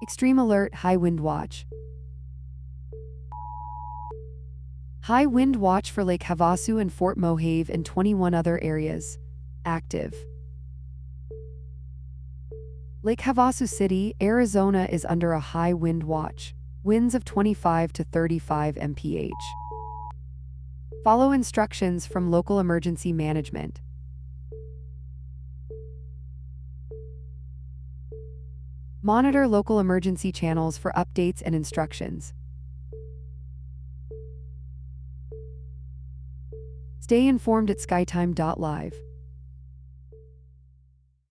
Extreme alert, high wind watch. High wind watch for Lake Havasu and Fort Mohave and 21 other areas. Active. Lake Havasu City, Arizona is under a high wind watch. Winds of 25 to 35 mph. Follow instructions from local emergency management. Monitor local emergency channels for updates and instructions. Stay informed at skytime.live.